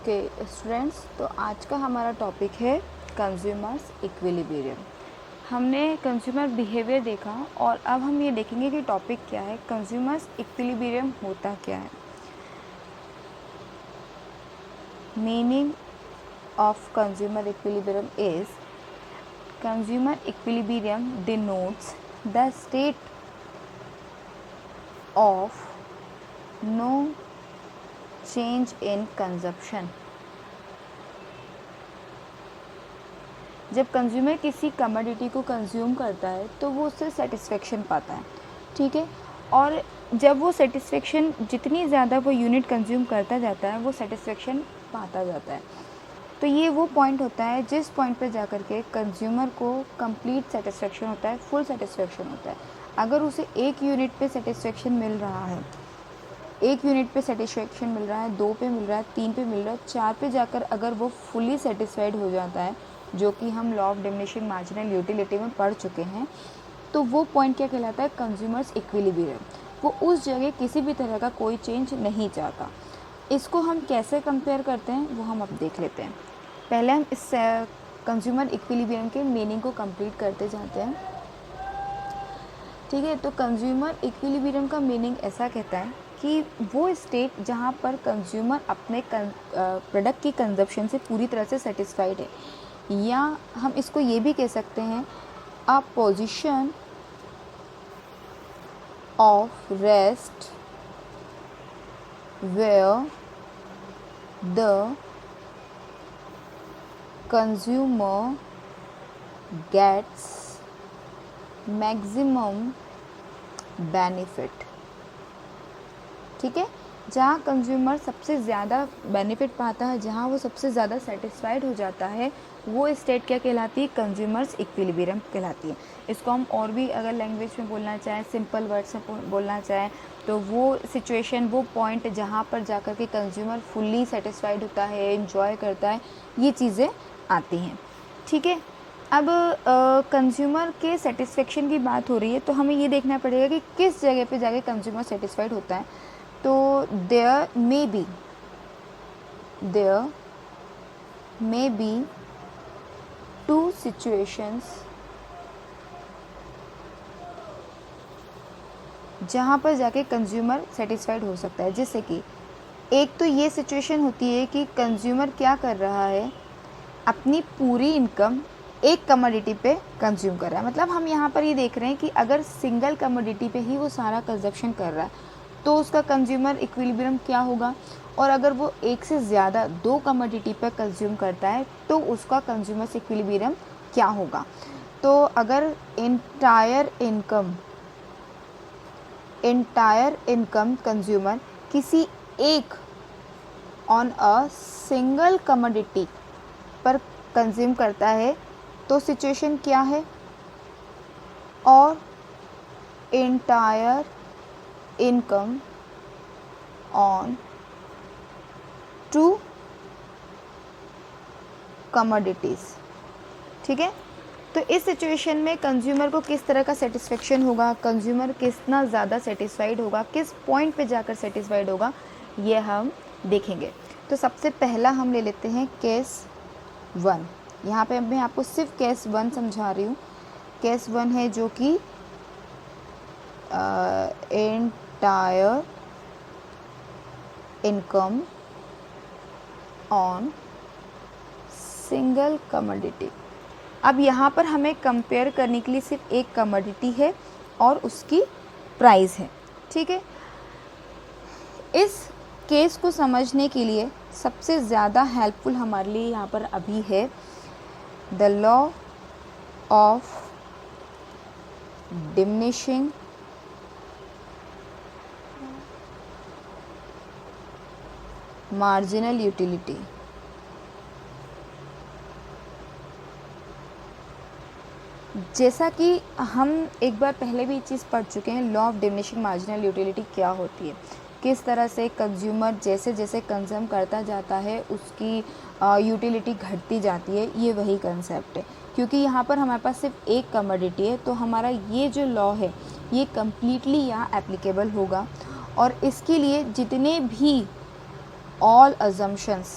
Okay students, तो आज का हमारा टॉपिक है कंज्यूमर्स इक्विलिब्रियम। हमने कंज्यूमर बिहेवियर देखा और अब हम ये देखेंगे कि टॉपिक क्या है, कंज्यूमर्स इक्विलिब्रियम होता क्या है। Meaning of consumer equilibrium is consumer equilibrium denotes the state of no change in consumption. जब कंज्यूमर किसी कमोडिटी को कंज्यूम करता है तो वो उससे सेटिस्फेक्शन पाता है, ठीक है। और जब वो सेटिस्फेक्शन जितनी ज़्यादा वो यूनिट कंज्यूम करता जाता है वो सेटिस्फेक्शन पाता जाता है। तो ये वो पॉइंट होता है जिस पॉइंट पे जाकर के कंज्यूमर को कंप्लीट सेटिस्फेक्शन होता है, फुल सेटिस्फेक्शन होता है। अगर उसे एक यूनिट पे सेटिस्फेक्शन मिल रहा है, एक यूनिट पे सेटिस्फेक्शन मिल रहा है, 2 पे मिल रहा है, 3 पे मिल रहा है, 4 पे जाकर अगर वो फुली सेटिस्फाइड हो जाता है, जो कि हम law of diminishing marginal utility में पढ़ चुके हैं, तो वो पॉइंट क्या कहलाता है, कंज्यूमर्स इक्विलिब्रियम। वो उस जगह किसी भी तरह का कोई चेंज नहीं चाहता। इसको हम कैसे कंपेयर करते हैं वो हम अब देख लेते हैं। पहले हम इस कंज्यूमर इक्विलिब्रियम के मीनिंग को कंप्लीट करते जाते हैं, ठीक है। तो कंज्यूमर इक्विलिब्रियम का मीनिंग ऐसा कहता है कि वो स्टेट जहाँ पर कंज्यूमर अपने प्रोडक्ट की कंजप्शन से पूरी तरह से सेटिस्फाइड है, या हम इसको ये भी कह सकते हैं a position of rest where the consumer gets maximum benefit, ठीक है। जहाँ कंज्यूमर सबसे ज़्यादा बेनिफिट पाता है, जहाँ वो सबसे ज़्यादा सेटिस्फाइड हो जाता है, वो स्टेट क्या कहलाती है, कंज्यूमर्स इक्विलिब्रियम कहलाती है। इसको हम और भी अगर लैंग्वेज में बोलना चाहें, सिंपल वर्ड्स में बोलना चाहें, तो वो सिचुएशन, वो पॉइंट जहाँ पर जाकर के कंज्यूमर फुल्ली सेटिस्फाइड होता है, एंजॉय करता है, ये चीज़ें आती हैं, ठीक है। अब कंज्यूमर के सेटिस्फेक्शन की बात हो रही है, तो हमें ये देखना पड़ेगा कि किस जगह पे जाके कंज्यूमर सेटिस्फाइड होता है। तो there may be two situations जहाँ पर जाके कंज्यूमर सेटिस्फाइड हो सकता है। जैसे कि एक तो ये सिचुएशन होती है कि कंज्यूमर क्या कर रहा है, अपनी पूरी इनकम एक कमोडिटी पे कंज्यूम कर रहा है। मतलब हम यहाँ पर ये देख रहे हैं कि अगर सिंगल कमोडिटी पे ही वो सारा कंजप्शन कर रहा है तो उसका कंज्यूमर इक्विलिब्रियम क्या होगा, और अगर वो एक से ज़्यादा 2 कमोडिटी पे कंज्यूम करता है तो उसका कंज्यूमर इक्विलिब्रियम क्या होगा। तो अगर इंटायर इनकम कंज्यूमर किसी एक ऑन अ सिंगल कमोडिटी पर कंज्यूम करता है तो सिचुएशन क्या है, और इंटायर इनकम ऑन 2 कमोडिटीज़, ठीक है। तो इस सिचुएशन में कंज्यूमर को किस तरह का सेटिस्फेक्शन होगा, कंज्यूमर कितना ज़्यादा सेटिस्फाइड होगा, किस पॉइंट पे जाकर सेटिस्फाइड होगा, ये हम देखेंगे। तो सबसे पहला हम ले लेते हैं केस 1। यहाँ पे मैं आपको सिर्फ केस 1 समझा रही हूँ। केस 1 है जो कि entire income on single commodity. अब यहाँ पर हमें कंपेयर करने के लिए सिर्फ एक कमोडिटी है और उसकी प्राइस है, ठीक है। इस केस को समझने के लिए सबसे ज़्यादा हेल्पफुल हमारे लिए यहाँ पर अभी है the law of diminishing marginal utility. जैसा कि हम एक बार पहले भी चीज़ पढ़ चुके हैं, law of diminishing marginal utility क्या होती है, किस तरह से कंज्यूमर जैसे जैसे कंज्यूम करता जाता है उसकी यूटिलिटी घटती जाती है, ये वही कंसेप्ट है। क्योंकि यहाँ पर हमारे पास सिर्फ एक कमोडिटी है, तो हमारा ये जो लॉ है ये कम्प्लीटली यहाँ एप्लीकेबल होगा, और इसके लिए जितने भी all assumptions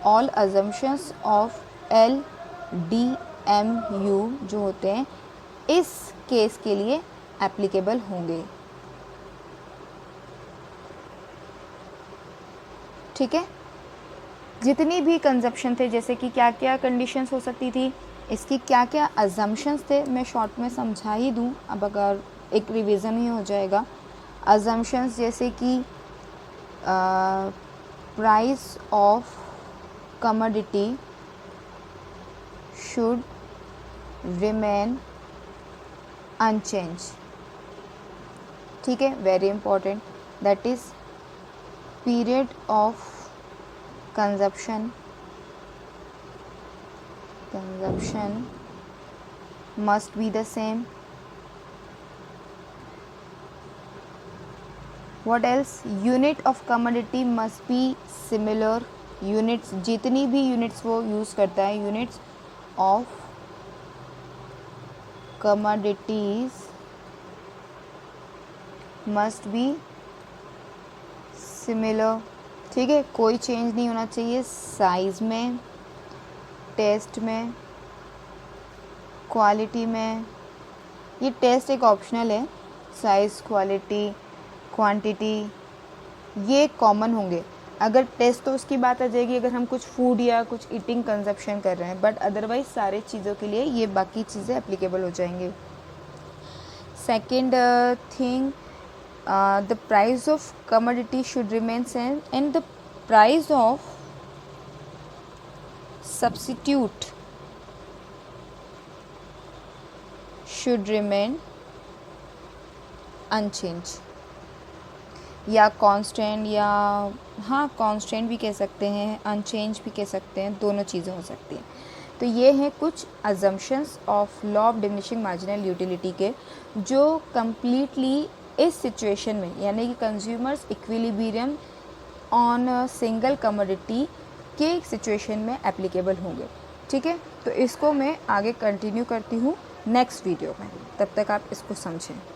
all assumptions of LDMU जो होते हैं इस केस के लिए एप्लीकेबल होंगे। ठीक है, जितनी भी कंजप्शन थे, जैसे कि क्या क्या कंडीशंस हो सकती थी, इसकी क्या क्या अजम्पशंस थे, मैं शॉर्ट में समझा ही दूँ, अब अगर एक रिवीजन ही हो जाएगा। अजम्पशंस जैसे कि price of commodity should remain unchange. ठीक है, very important. That is period of consumption must be the same. What else? Unit of commodity must be similar. Units, जितनी भी units वो यूज़ करता है, units of commodities must be similar. ठीक है, कोई चेंज नहीं होना चाहिए साइज़ में, टेस्ट में, क्वालिटी में। ये टेस्ट एक ऑप्शनल है, साइज़, क्वालिटी, क्वांटिटी ये कॉमन होंगे। अगर टेस्ट तो उसकी बात आ जाएगी अगर हम कुछ फूड या कुछ ईटिंग कंजप्शन कर रहे हैं, बट अदरवाइज सारे चीज़ों के लिए ये बाकी चीज़ें एप्लीकेबल हो जाएंगे। Second thing, the price of commodity should remain same and the price of substitute should remain unchanged या कांस्टेंट, या हाँ कांस्टेंट भी कह सकते हैं, अनचेंज भी कह सकते हैं, दोनों चीज़ें हो सकती हैं। तो ये हैं कुछ assumptions of law of diminishing marginal utility के, जो कम्प्लीटली इस सिचुएशन में, यानी कि consumers equilibrium on single commodity के सिचुएशन में एप्लीकेबल होंगे। ठीक है, तो इसको मैं आगे कंटिन्यू करती हूँ नेक्स्ट वीडियो में, तब तक आप इसको समझें।